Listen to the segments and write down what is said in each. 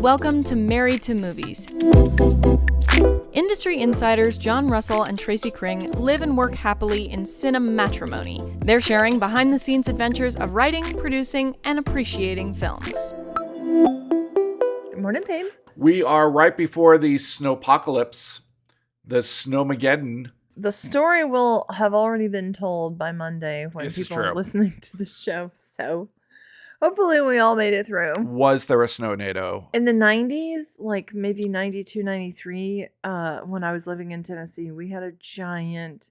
Welcome to Married to Movies. Industry insiders John Russell and Tracy Kring live and work happily in cinematrimony. They're sharing behind-the-scenes adventures of writing, producing, and appreciating films. Good morning, babe. We are right before the snowpocalypse, the snowmageddon. The story will have already been told by Monday when people are listening to the show, so hopefully we all made it through. Was there a snownado? In the 90s, like maybe 92, 93, when I was living in Tennessee, we had a giant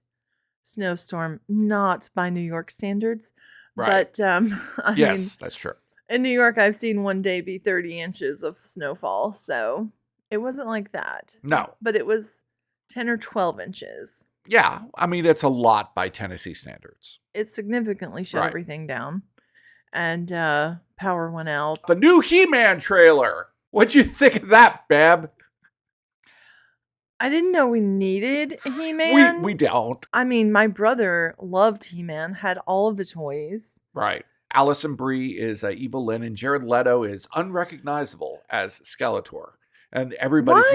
snowstorm, not by New York standards, right. but I mean, that's true. In New York, I've seen one day be 30 inches of snowfall, so it wasn't like that. No. But it was 10 or 12 inches. Yeah, I mean, it's a lot by Tennessee standards. It significantly shut everything down. And power went out. The new He-Man trailer. What'd you think of that, Bab? I didn't know we needed He-Man. We don't. I mean, my brother loved He-Man, had all of the toys. Right. Alison Brie is Evil Lynn, and Jared Leto is unrecognizable as Skeletor. And everybody's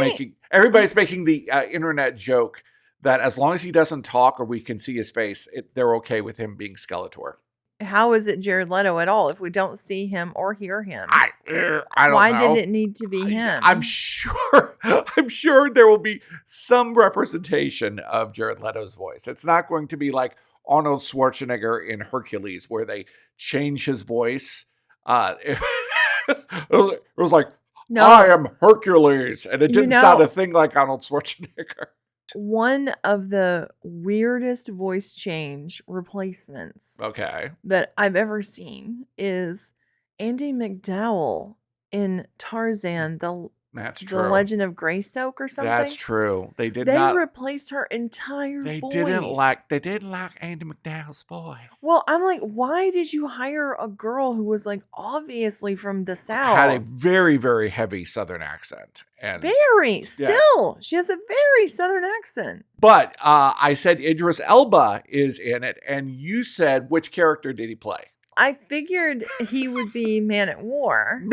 making the internet joke that as long as he doesn't talk or we can see his face, they're okay with him being Skeletor. How is it Jared Leto at all if we don't see him or hear him? I don't know. Why did it need to be him? I'm sure there will be some representation of Jared Leto's voice. It's not going to be like Arnold Schwarzenegger in Hercules where they change his voice. It was like, no, I am Hercules. And it didn't sound a thing like Arnold Schwarzenegger. One of the weirdest voice change replacements that I've ever seen is Andie MacDowell in Tarzan, the Legend of Greystoke or something. That's true. They replaced her entire voice. They didn't like Andie MacDowell's voice. Well, I'm like, why did you hire a girl who was like obviously from the South? Had a very, very heavy Southern accent. And she has a very Southern accent. But I said Idris Elba is in it, and you said which character did he play? I figured he would be Man at War.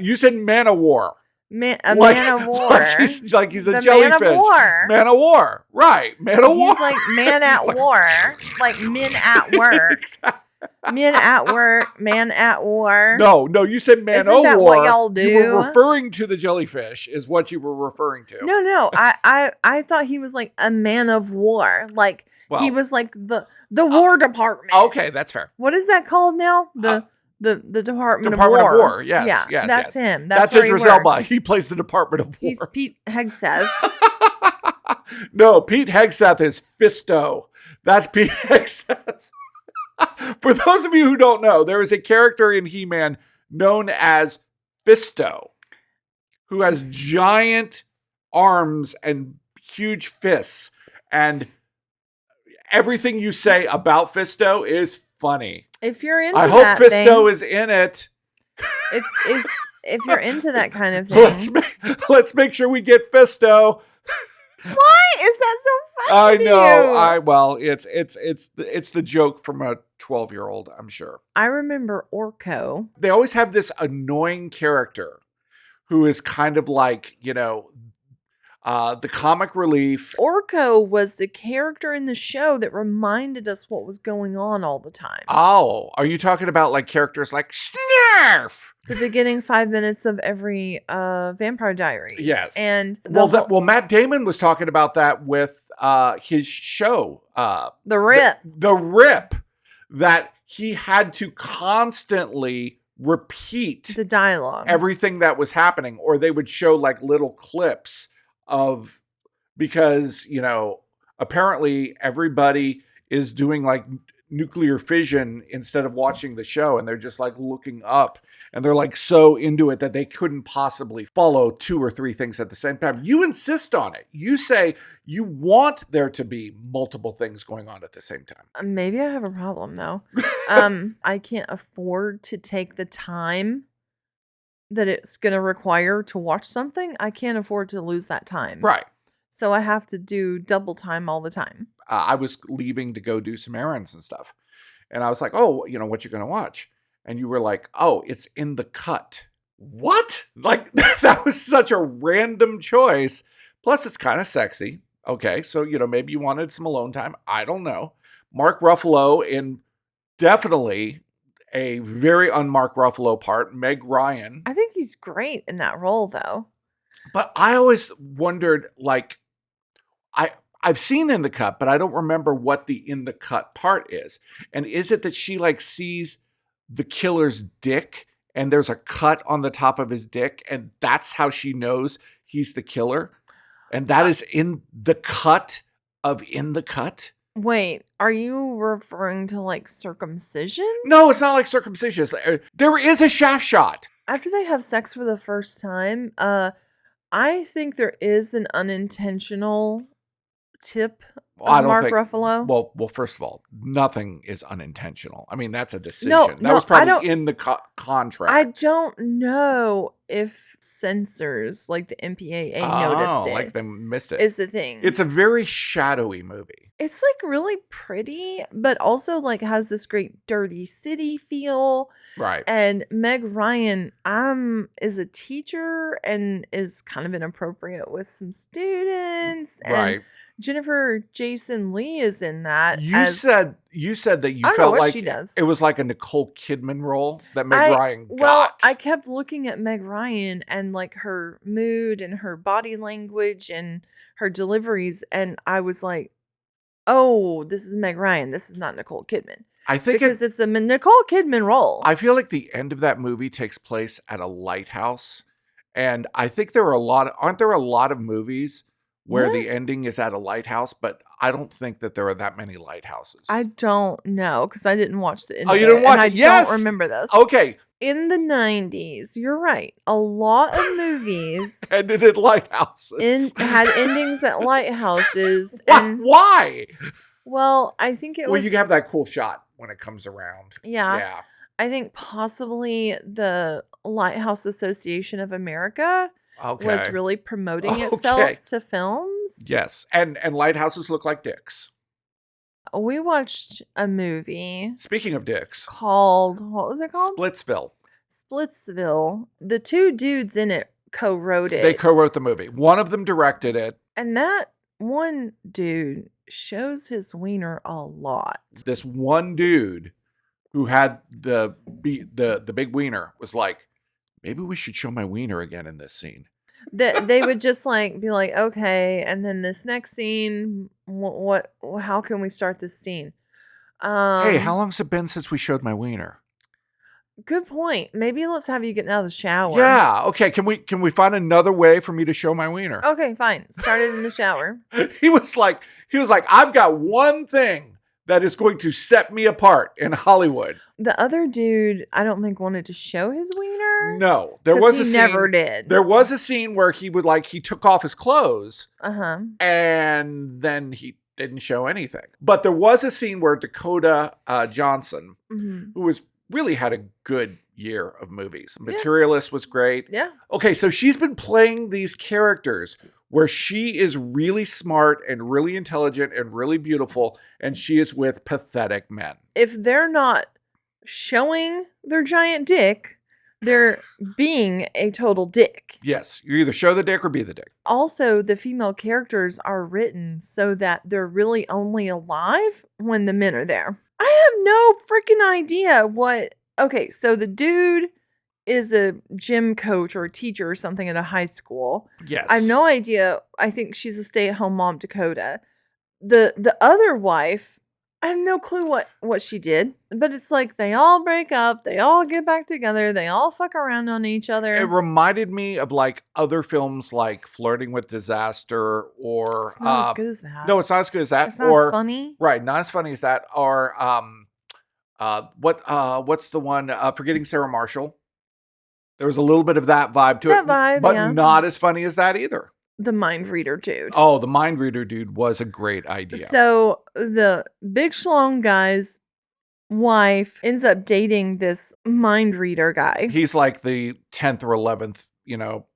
You said Man of War. Man of War. Like he's a jellyfish. Man of War. Man of War. Right. Man of War. He's like Man at War. Like men at work. Exactly. Men at work. Man at war. No, you said Man of War. Isn't that what y'all do? You were referring to the jellyfish is what you were referring to. No. I thought he was like a man of war. Like he was like the War Department. Okay, that's fair. What is that called now? The Department of War. Yes. That's him. That's Idris Elba. He plays the Department of War. He's Pete Hegseth. No, Pete Hegseth is Fisto. That's Pete Hegseth. For those of you who don't know, there is a character in He-Man known as Fisto who has giant arms and huge fists. And everything you say about Fisto is funny. If you're into I hope Fisto is in it. If you're into that kind of thing, let's make sure we get Fisto. Why is that so funny? I know. It's the joke from a 12-year-old, I'm sure. I remember Orko. They always have this annoying character who is kind of like, the comic relief. Orko was the character in the show that reminded us what was going on all the time. Oh, are you talking about like characters like Snarf? The beginning 5 minutes of every Vampire Diaries. Yes. And Matt Damon was talking about that with his show. The Rip. The Rip. That he had to constantly repeat the dialogue. Everything that was happening. Or they would show like little clips because apparently everybody is doing like nuclear fission instead of watching the show, and they're just like looking up and they're like so into it that they couldn't possibly follow 2 or 3 things at the same time. You insist on it. You say you want there to be multiple things going on at the same time. Maybe I have a problem though. I can't afford to take the time that it's going to require to watch something. I can't afford to lose that time. Right. So I have to do double time all the time. I was leaving to go do some errands and stuff. And I was like, oh, what you going to watch? And you were like, oh, it's in the cut what? Like, that was such a random choice. Plus, it's kind of sexy. Okay, so, maybe you wanted some alone time. I don't know. Mark Ruffalo in definitely a very unmarked Ruffalo part. Meg Ryan. I think he's great in that role, though. But I always wondered, like, I've seen In the Cut, but I don't remember what the In the Cut part is. And is it that she, like, sees the killer's dick and there's a cut on the top of his dick, and that's how she knows he's the killer? And that is in the cut of In the Cut? Wait, are you referring to like circumcision? No, it's not like circumcision. There is a shaft shot. After they have sex for the first time, I think there is an unintentional tip of Mark Ruffalo. Well, first of all, nothing is unintentional. I mean, that's a decision. That was probably in the contract. I don't know if censors like the MPAA noticed it. Like they missed it. Is the thing. It's a very shadowy movie. It's like really pretty, but also like has this great dirty city feel. Right. And Meg Ryan is a teacher and is kind of inappropriate with some students. And right. Jennifer Jason Leigh is in that. You said that you felt like she does. It was like a Nicole Kidman role that Meg Ryan got. Well, I kept looking at Meg Ryan and like her mood and her body language and her deliveries, and I was like, "Oh, this is Meg Ryan. This is not Nicole Kidman." I think because it's a Nicole Kidman role. I feel like the end of that movie takes place at a lighthouse, and I think aren't there a lot of movies where the ending is at a lighthouse, but I don't think that there are that many lighthouses. I don't know because I didn't watch the end. Oh, you didn't watch it? Yes. I don't remember this. Okay. In the 90s, you're right. A lot of movies ended at lighthouses. Had endings at lighthouses. And why? Well, I think it was. Well, you have that cool shot when it comes around. Yeah. Yeah. I think possibly the Lighthouse Association of America was really promoting itself to films. Yes. And lighthouses look like dicks. We watched a movie. Speaking of dicks. Called, what was it called? Splitsville. The two dudes in it co-wrote it. They co-wrote the movie. One of them directed it. And that one dude shows his wiener a lot. This one dude who had the big wiener was like, maybe we should show my wiener again in this scene. They would just like be like, okay, and then this next scene, how can we start this scene? Hey, how long's it been since we showed my wiener? Good point. Maybe let's have you get out of the shower. Yeah. Okay. Can we find another way for me to show my wiener? Okay, fine. Started in the shower. He was like, I've got one thing that is going to set me apart in Hollywood. The other dude, I don't think wanted to show his wiener. No, there was a scene. Never did. There was a scene where he took off his clothes. And then he didn't show anything. But there was a scene where Dakota Johnson, who really had a good year of movies. Materialist was great. Yeah. Okay, so she's been playing these characters where she is really smart and really intelligent and really beautiful, and she is with pathetic men. If they're not showing their giant dick, they're being a total dick. Yes, you either show the dick or be the dick. Also, the female characters are written so that they're really only alive when the men are there. I have no freaking idea what... Okay, so the dude is a gym coach or a teacher or something at a high school. Yes. I have no idea. I think she's a stay-at-home mom, Dakota. The other wife, I have no clue what she did. But it's like they all break up. They all get back together. They all fuck around on each other. It reminded me of like other films like Flirting with Disaster or... It's not as good as that. No, it's not as good as that. It's not as funny. Right, not as funny as that. Or what's the one? Forgetting Sarah Marshall. There was a little bit of that vibe to it. But not as funny as that either. The mind reader dude. Oh, the mind reader dude was a great idea. So the big schlong guy's wife ends up dating this mind reader guy. He's like the 10th or 11th,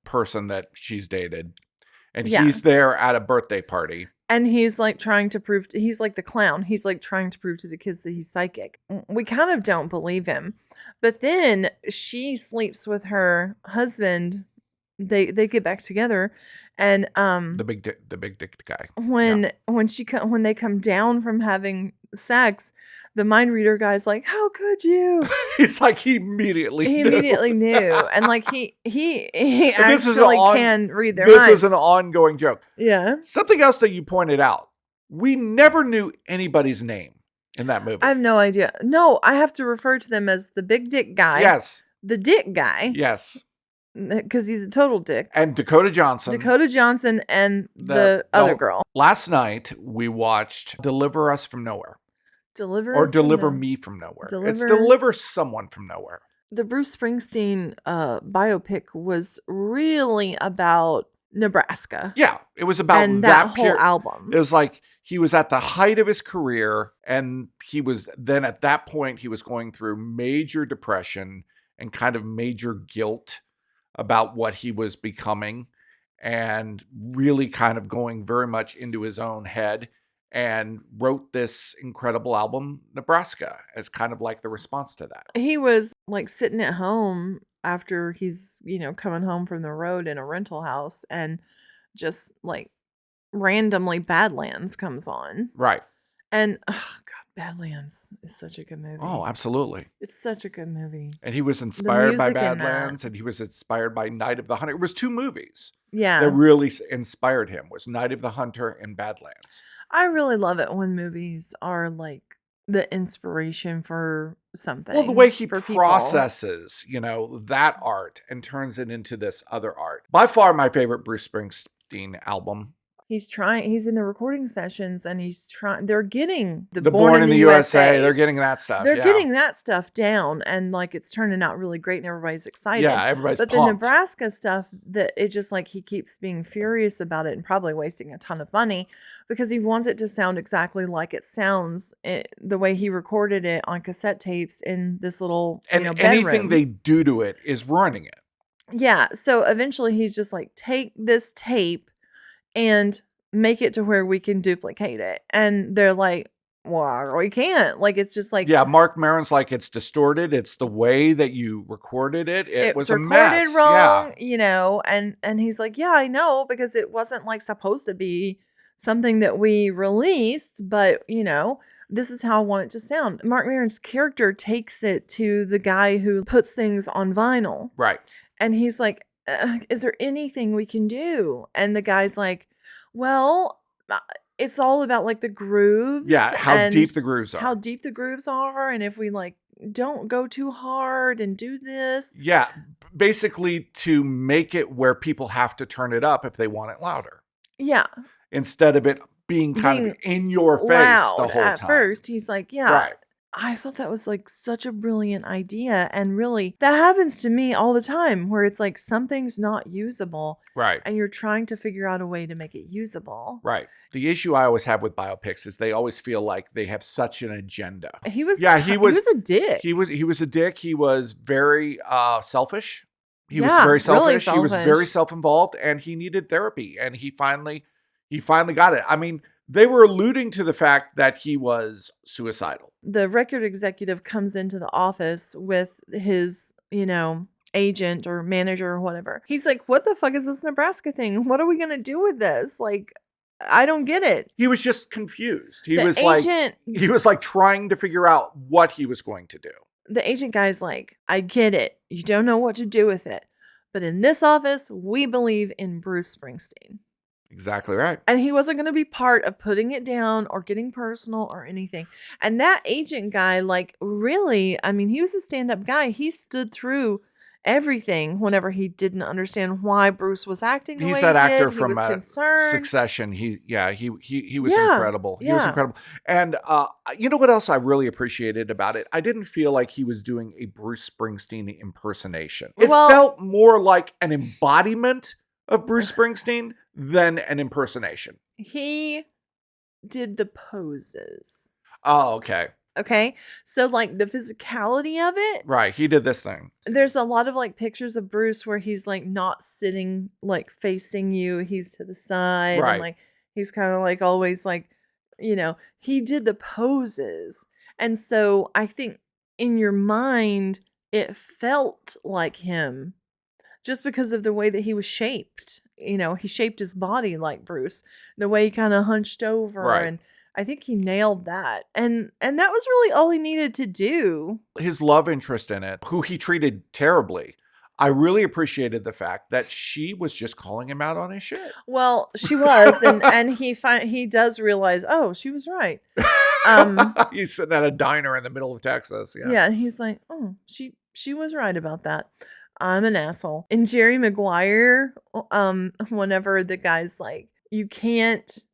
person that she's dated. And he's there at a birthday party. And he's like trying to prove, he's like the clown. He's like trying to prove to the kids that he's psychic. We kind of don't believe him. But then she sleeps with her husband. They get back together. And the big dick guy. When they come down from having sex, the mind reader guy's like, "How could you?" He's like, he immediately knew, and like he actually can read their minds. This was an ongoing joke. Yeah. Something else that you pointed out: we never knew anybody's name in that movie. I have no idea. No, I have to refer to them as the big dick guy. Yes. The dick guy. Yes. Because he's a total dick. And Dakota Johnson and the other girl. Last night we watched Deliver Us from Nowhere. Deliver Me from Nowhere. It's Deliver Someone from Nowhere. The Bruce Springsteen biopic was really about Nebraska. Yeah, it was about that whole album. It was like he was at the height of his career, and he was then at that point he was going through major depression and kind of major guilt about what he was becoming, and really kind of going very much into his own head, and wrote this incredible album, Nebraska, as kind of like the response to that. He was like sitting at home after he's, coming home from the road in a rental house, and just like randomly Badlands comes on. Right. And Badlands is such a good movie. Oh, absolutely. It's such a good movie. And he was inspired by Badlands, and he was inspired by Night of the Hunter. It was 2 movies that really inspired him, was Night of the Hunter and Badlands. I really love it when movies are like the inspiration for something. Well, the way he processes, that art and turns it into this other art. By far my favorite Bruce Springsteen album. He's in the recording sessions, and they're getting the Born in the USA. They're getting that stuff. They're getting that stuff down, and like it's turning out really great, and everybody's excited. Yeah, everybody's pumped. The Nebraska stuff, that it just like he keeps being furious about it and probably wasting a ton of money because he wants it to sound exactly like it sounds the way he recorded it on cassette tapes in this little bedroom. Anything they do to it is ruining it. Yeah, so eventually he's just like, take this tape and make it to where we can duplicate it. And they're like, well, we can't. Like, it's just like... Yeah, Mark Maron's like, it's distorted. It's the way that you recorded it. It was a mess. Recorded wrong, and he's like, yeah, I know, because it wasn't like supposed to be something that we released, but, this is how I want it to sound. Mark Maron's character takes it to the guy who puts things on vinyl. Right. And he's like, is there anything we can do? And the guy's like, well, it's all about like the grooves. Yeah, how deep the grooves are. And if we like don't go too hard and do this. Yeah, basically to make it where people have to turn it up if they want it louder. Yeah. Instead of it being kind of in your face the whole time. At first, he's like, yeah. Right. I thought that was like such a brilliant idea. And really, that happens to me all the time where it's like something's not usable. Right. And you're trying to figure out a way to make it usable. Right. The issue I always have with biopics is they always feel like they have such an agenda. He was a dick. He was a dick. He was very selfish. He was very selfish. Really selfish. He was very self-involved, and he needed therapy. And he finally got it. I mean, they were alluding to the fact that he was suicidal. The record executive comes into the office with his, agent or manager or whatever. He's like, what the fuck is this Nebraska thing? What are we going to do with this? Like, I don't get it. He was just confused. He was like trying to figure out what he was going to do. The agent guy's like, I get it. You don't know what to do with it. But in this office, we believe in Bruce Springsteen. Exactly right. And he wasn't going to be part of putting it down or getting personal or anything. And that agent guy, like, really, I mean, he was a stand-up guy. He stood through everything whenever he didn't understand why Bruce was acting the way he did. He's that actor from concerned. Succession. He was incredible. He was incredible. And you know what else I really appreciated about it? I didn't feel like he was doing a Bruce Springsteen impersonation. It felt more like an embodiment of Bruce Springsteen than an impersonation. He did the poses. Oh, okay. Okay. So like the physicality of it. Right. He did this thing. There's a lot of like pictures of Bruce where he's like not sitting like facing you. He's to the side. Right. And like He's kind of like always like, he did the poses. And so I think in your mind, it felt like him just because of the way that he was shaped. He shaped his body like Bruce, the way he kind of hunched over. Right. And I think he nailed that. And that was really all he needed to do. His love interest in it, who he treated terribly. I really appreciated the fact that she was just calling him out on his shit. Well, she was, and he does realize, oh, she was right. He's sitting at a diner in the middle of Texas. Yeah. Yeah, he's like, oh, she was right about that. I'm an asshole. And Jerry Maguire, whenever the guy's like, you can't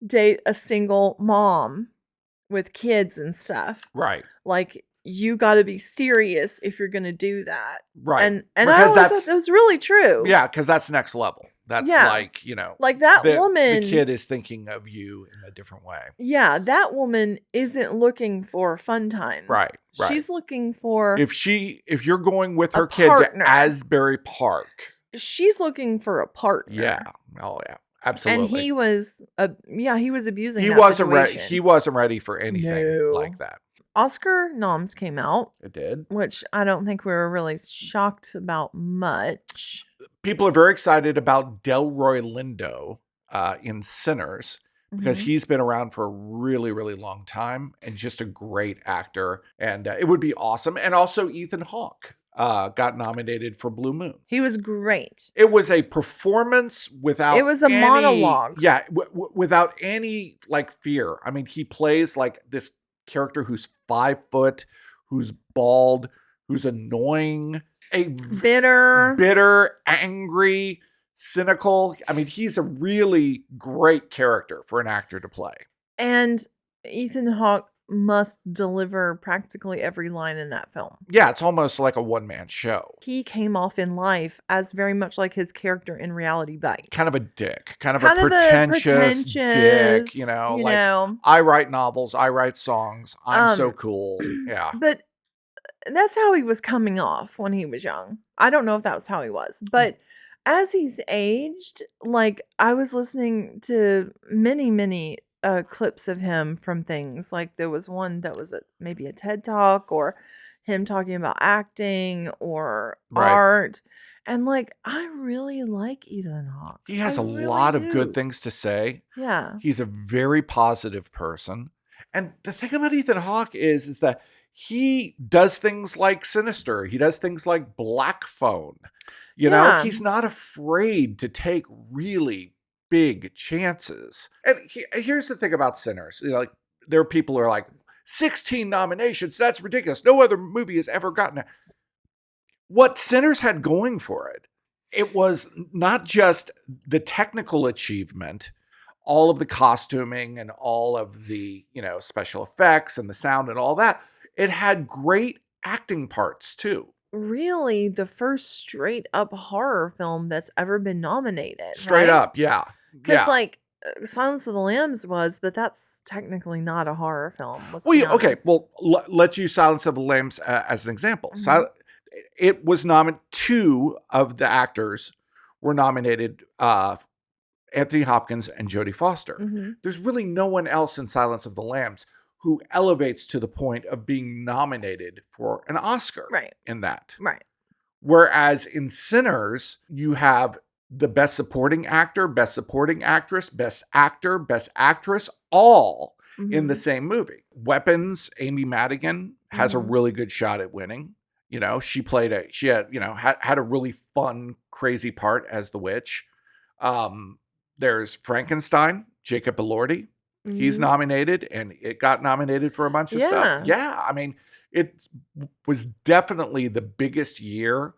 date a single mom with kids and stuff. Right. Like, you got to be serious if you're going to do that. Right. And I always thought that was really true. Yeah, because that's next level. That's like, like that woman. The kid is thinking of you in a different way. Yeah, that woman isn't looking for fun times. Right. She's looking for if you're going with her kid to Asbury Park. She's looking for a partner. Yeah. Oh yeah. Absolutely. And he was abusing he that wasn't situation. He wasn't ready for anything like that. Oscar noms came out. It did. Which I don't think we were really shocked about much. People are very excited about Delroy Lindo in Sinners because he's been around for a really, really long time and just a great actor. And it would be awesome. And also Ethan Hawke got nominated for Blue Moon. He was great. It was a performance without It was a monologue. Yeah, without any like fear. I mean, he plays like this character who's 5 foot, who's bald, who's annoying, bitter, angry, cynical. I mean, he's a really great character for an actor to play. And Ethan Hawke must deliver practically every line in that film. Yeah, it's almost like a one-man show. He came off in life as very much like his character in Reality Bites. Kind of a dick. Kind of a pretentious dick. I write novels. I write songs. I'm so cool. Yeah. But that's how he was coming off when he was young. I don't know if that was how he was. But as he's aged, like I was listening to many clips of him from things. Like there was one that was maybe a TED Talk or him talking about acting or art. And like, I really like Ethan Hawke. He has a lot of good things to say. Yeah. He's a very positive person. And the thing about Ethan Hawke is that he does things like Sinister. He does things like Black Phone. You know, he's not afraid to take really big chances. And here's the thing about Sinners. Like there are people who are like, 16 nominations, that's ridiculous. No other movie has ever gotten it. What Sinners had going for it, it was not just the technical achievement, all of the costuming and all of the, special effects and the sound and all that. It had great acting parts too. Really, the first straight up horror film that's ever been nominated. Straight up, yeah. Because like Silence of the Lambs was, but that's technically not a horror film. Okay, well, let's use Silence of the Lambs as an example. It was nominated. 2 of the actors were nominated, Anthony Hopkins and Jodie Foster. There's really no one else in Silence of the Lambs who elevates to the point of being nominated for an Oscar in that. Right. Whereas in Sinners, you have the best supporting actor, best supporting actress, best actor, best actress, all in the same movie. Weapons, Amy Madigan has a really good shot at winning. She had a really fun, crazy part as the witch. There's Frankenstein, Jacob Elordi. He's nominated, and it got nominated for a bunch of stuff. Yeah, I mean, it was definitely the biggest year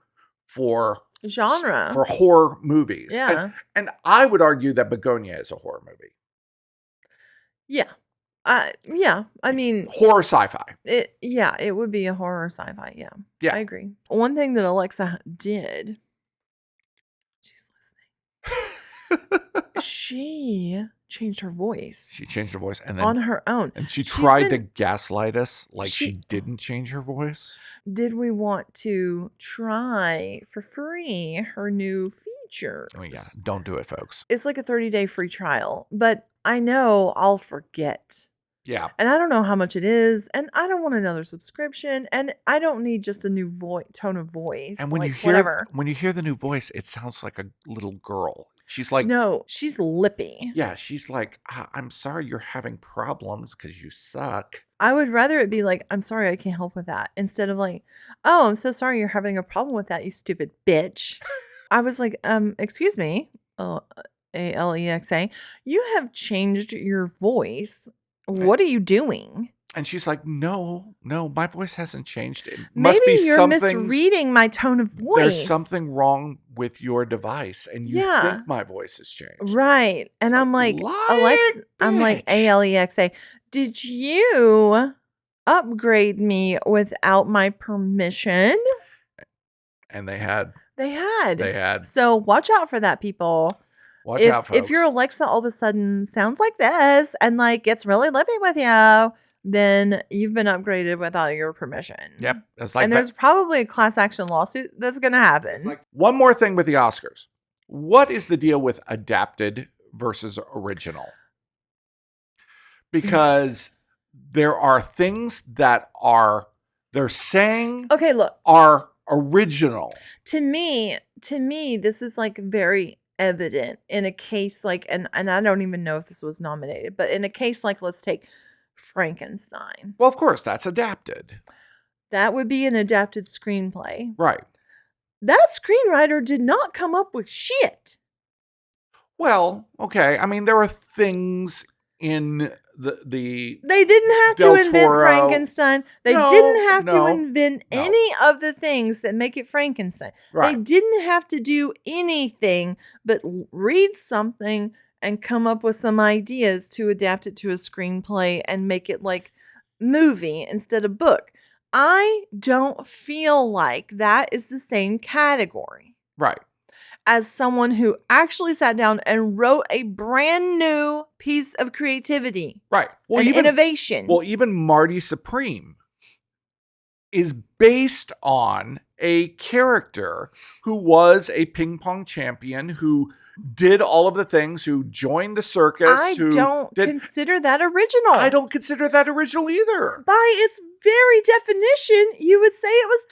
for genre, for horror movies. Yeah. And I would argue that Begonia is a horror movie. Yeah. I mean, horror sci-fi. It would be a horror sci-fi. Yeah. I agree. One thing that Alexa did, she's listening. She changed her voice. She changed her voice and then on her own. And she tried to gaslight us like she didn't change her voice. Did we want to try for free her new features? Oh yeah, don't do it, folks. It's like a 30-day free trial, but I know I'll forget. Yeah. And I don't know how much it is, and I don't want another subscription, and I don't need just a new tone of voice. And when like, you hear the new voice, it sounds like a little girl. She's like, no, she's lippy. Yeah, she's like, I'm sorry you're having problems because you suck. I would rather it be like, I'm sorry, I can't help with that. Instead of like, oh, I'm so sorry you're having a problem with that, you stupid bitch. I was like, excuse me, Alexa, you have changed your voice. What are you doing? And she's like, no, my voice hasn't changed. It Maybe must be you're misreading my tone of voice. There's something wrong with your device, and you think my voice has changed. Right. And I'm like, Alexa, I'm like, Alexa, did you upgrade me without my permission? And they had. They had. They had. So watch out for that, people. Watch out, folks. If your Alexa all of a sudden sounds like this and like gets really lippy with you, then you've been upgraded without your permission. Yep. It's like and there's probably a class action lawsuit that's going to happen. Like, one more thing with the Oscars. What is the deal with adapted versus original? Because there are things that they're saying are original. To me, this is like very evident in a case like, and I don't even know if this was nominated, but in a case like, let's take Frankenstein. Well, of course, that's adapted. That would be an adapted screenplay. Right. That screenwriter did not come up with shit. Well, okay. I mean, there are things in the they didn't have to invent Frankenstein. They didn't have to invent any of the things that make it Frankenstein. Right. They didn't have to do anything but read something and come up with some ideas to adapt it to a screenplay and make it like movie instead of book. I don't feel like that is the same category. Right. As someone who actually sat down and wrote a brand new piece of creativity. Right. Well, and innovation. Well, even Marty Supreme is based on a character who was a ping pong champion, who did all of the things, who joined the circus. I don't consider that original. I don't consider that original either. By its very definition, you would say it was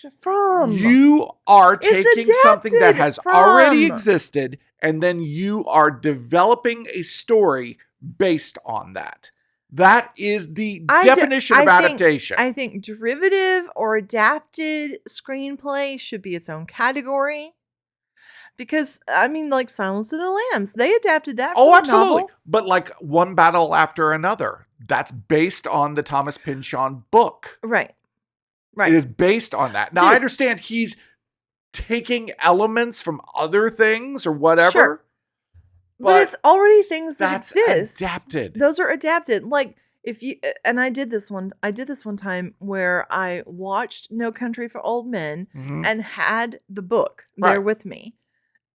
derived from. You are taking something that has already existed, and then you are developing a story based on that. That is the definition of adaptation. I think derivative or adapted screenplay should be its own category. Because, I mean, like Silence of the Lambs, they adapted that. Oh, absolutely. Novel. But like One Battle After Another, that's based on the Thomas Pynchon book. Right. Right. It is based on that. Now, I understand he's taking elements from other things or whatever. Sure. But it's already things that exist. Adapted. Those are adapted. Like, if you, and I did this one time where I watched No Country for Old Men and had the book there with me.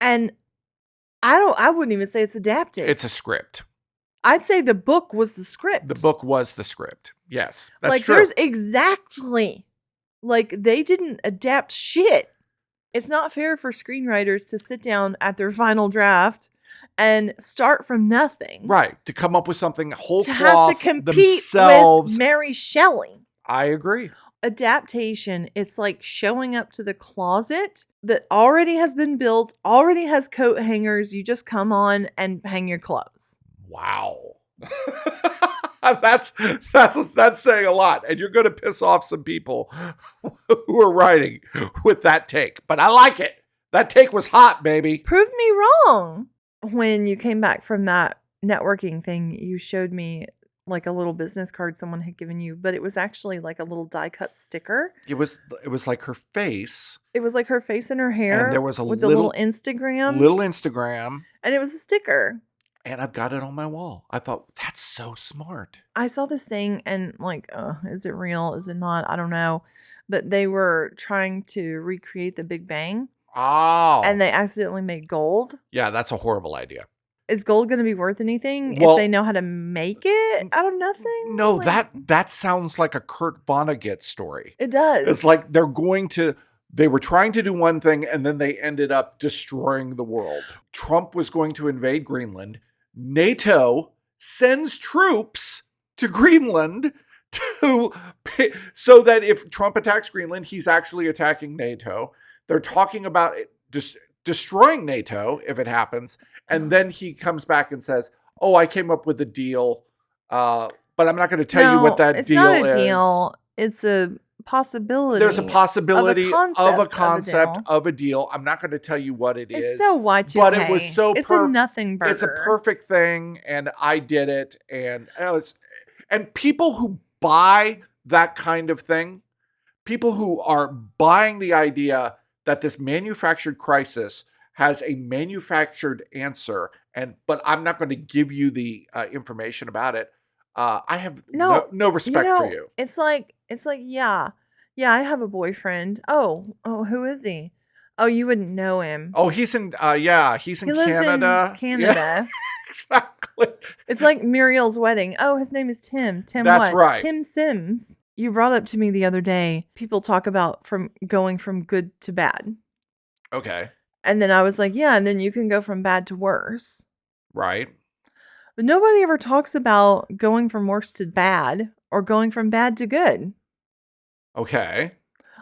And I wouldn't even say it's adapted. It's a script. I'd say the book was the script. The book was the script. Yes, that's like, true. There's exactly, like, they didn't adapt shit. It's not fair for screenwriters to sit down at their final draft and start from nothing. Right. To come up with something whole cloth have to compete themselves. With Mary Shelley. I agree. Adaptation, it's like showing up to the closet that already has been built, already has coat hangers. You just come on and hang your clothes. Wow. That's saying a lot. And you're going to piss off some people who are writing with that take. But I like it. That take was hot, baby. Prove me wrong. When you came back from that networking thing, you showed me like a little business card someone had given you, but it was actually like a little die cut sticker. It was like her face. It was like her face and her hair. And there was with the little Instagram. Little Instagram. And it was a sticker. And I've got it on my wall. I thought, that's so smart. I saw this thing and like, is it real? Is it not? I don't know. But they were trying to recreate the Big Bang. Oh. And they accidentally made gold. Yeah, that's a horrible idea. is gold going to be worth anything Well, if they know how to make it out of nothing? No, that sounds like a Kurt Vonnegut story. It does. It's like they were trying to do one thing and then they ended up destroying the world. Trump was going to invade Greenland. NATO sends troops to Greenland so that if Trump attacks Greenland, he's actually attacking NATO. They're talking about destroying NATO if it happens. And then he comes back and says, oh, I came up with a deal, but I'm not going to tell you what that deal is. It's not a deal. It's a possibility. There's a possibility of a concept of of a deal. I'm not going to tell you what it is. It's so Y2K. But it was so It's a nothing burger. It's a perfect thing, and I did it. And people who buy that kind of thing, people who are buying the idea that this manufactured crisis has a manufactured answer, but I'm not going to give you the information about it. I have no respect for you. It's like, yeah, I have a boyfriend. Oh, who is he? Oh, you wouldn't know him. Oh, he's in Canada. In Canada. Yeah, exactly. It's like Muriel's wedding. Oh, his name is Tim. That's what? Right. Tim Sims. You brought up to me the other day, people talk about going from good to bad. Okay. And then I was like, yeah, and then you can go from bad to worse. Right. But nobody ever talks about going from worse to bad or going from bad to good. Okay.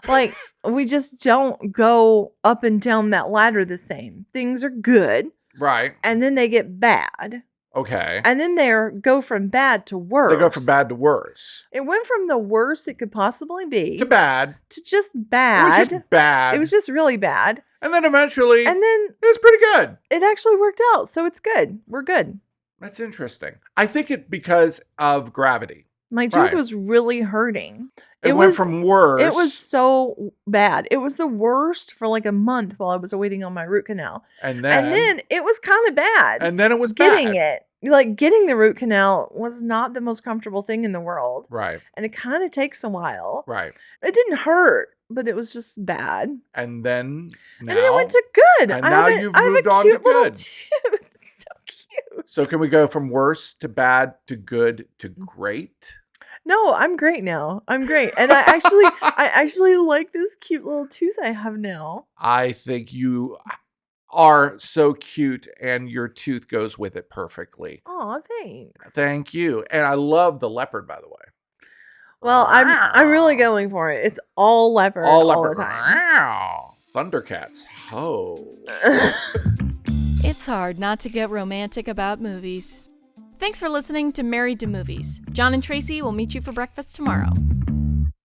Like, we just don't go up and down that ladder the same. Things are good. Right. And then they get bad. Okay. And then they go from bad to worse. They go from bad to worse. It went from the worst it could possibly be to bad to just bad. It was just bad. It was just really bad. And then eventually, it was pretty good. It actually worked out, so it's good. We're good. That's interesting. I think it because of gravity. My tooth was really hurting. It went from worse. It was so bad. It was the worst for like a month while I was waiting on my root canal. And then it was kind of bad. And then it was getting bad. it. Like getting the root canal was not the most comfortable thing in the world. Right. And it kind of takes a while. Right. It didn't hurt, but it was just bad. And then it went to good. And now you've moved on to good. It's so cute. So can we go from worse to bad to good to great? No, I'm great now. I'm great. And I actually like this cute little tooth I have now. I think you are so cute and your tooth goes with it perfectly. Oh, thanks. Thank you. And I love the leopard, by the way. Well, I'm really going for it. It's all leopard all the time. Wow. Thundercats. Oh. It's hard not to get romantic about movies. Thanks for listening to Married to Movies. John and Tracy will meet you for breakfast tomorrow.